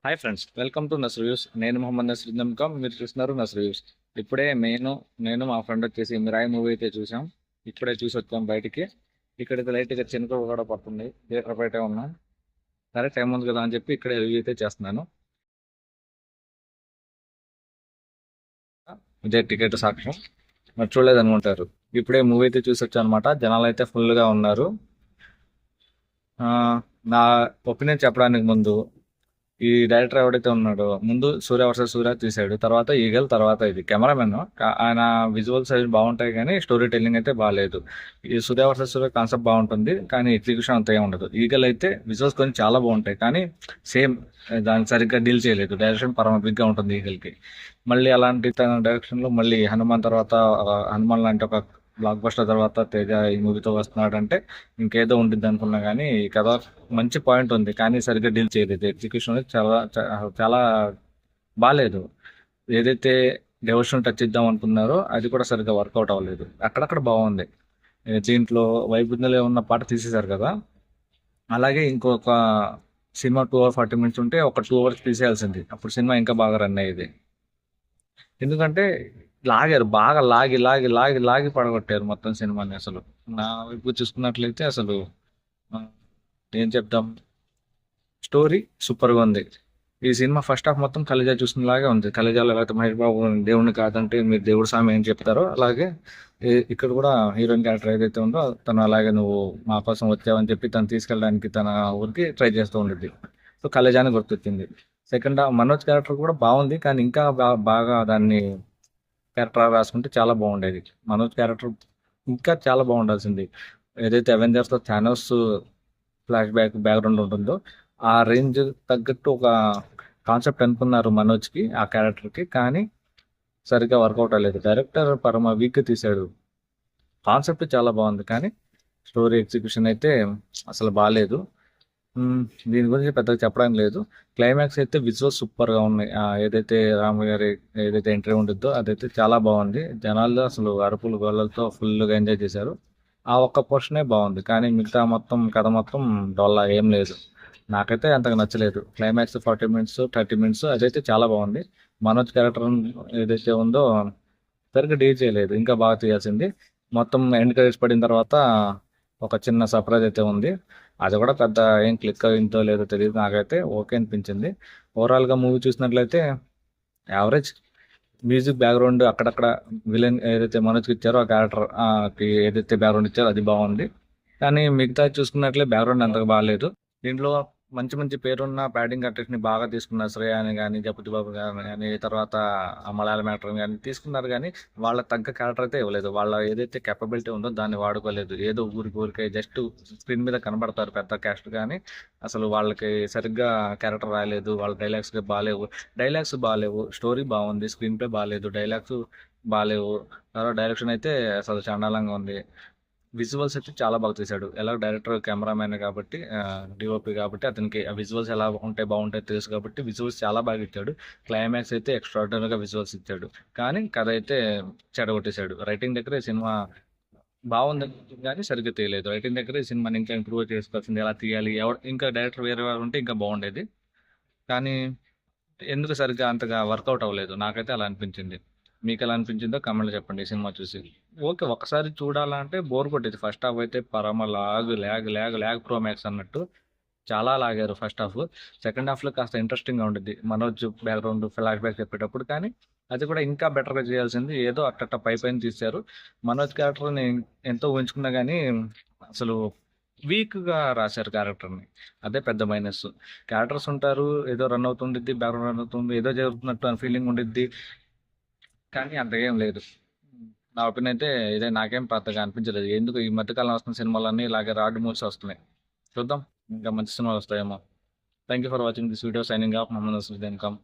Hi friends, welcome to Nas reviews. నేను మొహమ్మద్ నసరుద్దీన్ ఖాన్, మీరు చూస్తున్నారు నస్ రివ్యూస్. ఇప్పుడే నేను మా ఫ్రెండ్ వచ్చేసి మిరాయి మూవీ అయితే చూసాం. ఇప్పుడే చూసి వచ్చాం బయటికి. ఇక్కడైతే లైట్గా చినుకులు కూడా పడుతుంది. థియేటర్ బయటే ఉన్నాం. సరే, టైం ఉంది కదా అని చెప్పి ఇక్కడే రివ్యూ అయితే చేస్తున్నాను. ఇదే టికెట్ సాక్ష్యం. మరి చూడలేదు అనుకుంటారు. ఇప్పుడే మూవీ అయితే చూసి వచ్చాను అనమాట. జనాలు అయితే ఫుల్గా ఉన్నారు. ఆ, నా ఒపీనియన్ చెప్పడానికి ముందు, ఈ డైరెక్టర్ ఎవడైతే ఉన్నాడో, ముందు సూర్య వర్సెస్ సూర్య తీశాడు, తర్వాత ఈగల్, తర్వాత ఇది కెమెరామెన్. ఆయన విజువల్స్ అవి బాగుంటాయి కానీ స్టోరీ టెల్లింగ్ అయితే బాగాలేదు. ఈ సూర్య వర్సెస్ సూర్య కాన్సెప్ట్ బాగుంటుంది కానీ ఎగ్జిక్యూషన్ అంత ఏమి ఉండదు. ఈగల్ అయితే విజువల్స్ కొన్ని చాలా బాగుంటాయి కానీ సేమ్ దాన్ని సరిగ్గా డీల్ చేయలేదు. డైరెక్షన్ పరమ బిగ్గా ఉంటుంది ఈగల్కి. మళ్ళీ అలాంటి తన డైరెక్షన్లో మళ్ళీ హనుమాన్ తర్వాత హనుమాన్ లాంటి ఒక బ్లాక్ బస్టర్ తర్వాత తేజ ఈ మూవీతో వస్తున్నాడు అంటే ఇంకేదో ఉంటుంది అనుకున్నా. కానీ ఈ కథ మంచి పాయింట్ ఉంది కానీ సరిగ్గా డీల్ చేయలేదు. ఎగ్జిక్యూషన్ చాలా చాలా బాగాలేదు. ఏదైతే డెవోషన్ టచ్ ఇద్దాం అనుకున్నారో అది కూడా సరిగ్గా వర్కౌట్ అవ్వలేదు. అక్కడక్కడ బాగుంది. దీంట్లో వైపుధ్యంలో ఉన్న పాట తీసేశారు కదా. అలాగే ఇంకొక సినిమా 2 hours 40 minutes ఉంటే ఒక 2 hours తీసేయాల్సింది. అప్పుడు సినిమా ఇంకా బాగా రన్ అయ్యేది. ఎందుకంటే లాగారు, బాగా లాగి లాగి లాగి లాగి పడగొట్టారు మొత్తం సినిమాని. అసలు నా వైపు చూసుకున్నట్లయితే అసలు ఆ, ఏం చెప్దాం, స్టోరీ సూపర్గా ఉంది. ఈ సినిమా ఫస్ట్ హాఫ్ మొత్తం కలేజా చూసినలాగే ఉంది. కలేజాలో అయితే మహేష్ బాబు దేవుడిని కాదంటే మీరు దేవుడు స్వామి ఏం చెప్తారో అలాగే ఇక్కడ కూడా హీరోయిన్ క్యారెక్టర్ ఏదైతే ఉందో తను అలాగే నువ్వు మా కోసం వచ్చావని చెప్పి తను తీసుకెళ్ళడానికి తన ఊరికి ట్రై చేస్తూ ఉండిద్ది. సో కలేజాని గుర్తొచ్చింది. సెకండ్ హాఫ్ మనోజ్ క్యారెక్టర్ కూడా బాగుంది కానీ ఇంకా బాగా దాన్ని క్యారెక్టర్ రాసుకుంటే చాలా బాగుండేది. మనోజ్ క్యారెక్టర్ ఇంకా చాలా బాగుండాల్సింది. ఏదైతే అవెంజర్స్లో థానోస్ బ్యాక్గ్రౌండ్ ఉంటుందో ఆ రేంజ్ తగ్గట్టు ఒక కాన్సెప్ట్ అనుకున్నారు మనోజ్కి, ఆ క్యారెక్టర్కి. కానీ సరిగ్గా వర్కౌట్ అవ్వలేదు. డైరెక్టర్ పరమ వీక్గా తీశాడు. కాన్సెప్ట్ చాలా బాగుంది కానీ స్టోరీ ఎగ్జిక్యూషన్ అయితే అసలు బాగాలేదు. మ్మ్. దీని గురించి పెద్దగా చెప్పడానికి లేదు. క్లైమాక్స్ అయితే విజువల్ సూపర్గా ఉన్నాయి. ఏదైతే రాము గారి ఏదైతే ఎంట్రీ ఉండిద్దో అదైతే చాలా బాగుంది. జనాల్లో అసలు అరుపులు గోళ్ళతో ఫుల్గా ఎంజాయ్ చేశారు. ఆ ఒక్క పోర్షనే బాగుంది కానీ మిగతా మొత్తం కథ మొత్తం డొల్లా ఏం లేదు. నాకైతే అంతగా నచ్చలేదు. క్లైమాక్స్ 40 minutes 30 minutes అదైతే చాలా బాగుంది. మనోజ్ క్యారెక్టర్ ఏదైతే ఉందో సరిగ్గా డీల్ చేయలేదు. ఇంకా బాగా తీయాల్సింది. మొత్తం ఎండ్ క్రెడిట్స్ పడిన తర్వాత ఒక చిన్న సర్ప్రైజ్ అయితే ఉంది. అది కూడా పెద్ద ఏం క్లిక్ అయిందో లేదో తెలియదు. నాకైతే ఓకే అనిపించింది. ఓవరాల్గా మూవీ చూసినట్లయితే యావరేజ్. మ్యూజిక్ బ్యాక్గ్రౌండ్ అక్కడక్కడ విలన్ ఏదైతే మనోజ్కి ఇచ్చారో ఆ క్యారెక్టర్ ఏదైతే బ్యాక్గ్రౌండ్ ఇచ్చారో అది బాగుంది. కానీ మిగతా చూసుకున్నట్లే బ్యాక్గ్రౌండ్ అంతగా బాగాలేదు. దీంట్లో మంచి మంచి పేరున్న బ్యాటింగ్ ఆర్టిస్ట్ని బాగా తీసుకున్నారు. శ్రేయ అని కానీ, జపతి బాబు గారు కానీ, తర్వాత ఆ మలయాళం యాక్టర్ కానీ తీసుకున్నారు కానీ వాళ్ళ తగ్గ క్యారెక్టర్ అయితే ఇవ్వలేదు. వాళ్ళ ఏదైతే కెపబిలిటీ ఉందో దాన్ని వాడుకోలేదు. ఏదో ఊరికే జస్ట్ స్క్రీన్ మీద కనబడతారు పెద్ద క్యాస్ట్ కానీ అసలు వాళ్ళకి సరిగ్గా క్యారెక్టర్ రాలేదు. వాళ్ళ డైలాగ్స్ బాగాలేవు. స్టోరీ బాగుంది, స్క్రీన్ ప్లే బాగాలేదు, డైలాగ్స్ బాగాలేవు. తర్వాత డైరెక్షన్ అయితే అసలు చండాలంగా ఉంది. విజువల్స్ అయితే చాలా బాగా తీశాడు. ఎలా డైరెక్టర్ కెమెరామెన్ కాబట్టి డిఓపి కాబట్టి అతనికి ఆ విజువల్స్ ఎలా ఉంటే బాగుంటాయి తెలుసు కాబట్టి విజువల్స్ చాలా బాగా ఇచ్చాడు. క్లైమాక్స్ అయితే ఎక్స్ట్రాడినరీగా విజువల్స్ ఇచ్చాడు కానీ కథ అయితే చెడగొట్టేశాడు. రైటింగ్ దగ్గర ఈ సినిమా బాగుంది కానీ సరిగ్గా తీయలేదు. రైటింగ్ దగ్గర ఈ సినిమాని ఇంకా ఇంప్రూవ్ చేసుకోవాల్సింది. ఎలా తీయాలి, ఇంకా డైరెక్టర్ వేరే వారు ఉంటే ఇంకా బాగుండేది. కానీ ఎందుకు సరిగ్గా అంతగా వర్కౌట్ అవ్వలేదు, నాకైతే అలా అనిపించింది. మీకు ఎలా అనిపించిందో కమెంట్లో చెప్పండి. ఈ సినిమా చూసి ఓకే ఒకసారి చూడాలంటే బోర్ కొట్టేది. ఫస్ట్ హాఫ్ అయితే పరమ lag lag lag lag pro max అన్నట్టు చాలా లాగారు ఫస్ట్ హాఫ్. సెకండ్ హాఫ్లో కాస్త ఇంట్రెస్టింగ్గా ఉంటుంది మనోజ్ బ్యాక్గ్రౌండ్ ఫ్లాష్ బ్యాక్ చెప్పేటప్పుడు. కానీ అది కూడా ఇంకా బెటర్గా చేయాల్సింది. ఏదో అట్టట్ట పైన తీశారు. మనోజ్ క్యారెక్టర్ని ఎంతో ఊహించుకున్నా కానీ అసలు వీక్గా రాశారు క్యారెక్టర్ని. అదే పెద్ద మైనస్. క్యారెక్టర్స్ ఉంటారు, ఏదో రన్ అవుతుండిద్ది, బ్యాక్గ్రౌండ్ రన్ అవుతుంది, ఏదో జరుగుతున్నట్టు అని ఫీలింగ్ ఉండిద్ది కానీ అంత ఏం లేదు. నా ఒపీనియన్ అయితే ఇదే. నాకేం పెద్దగా అనిపించలేదు. ఎందుకు ఈ మధ్యకాలం వస్తున్న సినిమాలన్నీ ఇలాగే రాడ్ మూవ్స్ వస్తున్నాయి. చూద్దాం ఇంకా మంచి సినిమాలు వస్తాయేమో. Thank you for watching this video. Signing off Mohammed Nasaruddin Khan.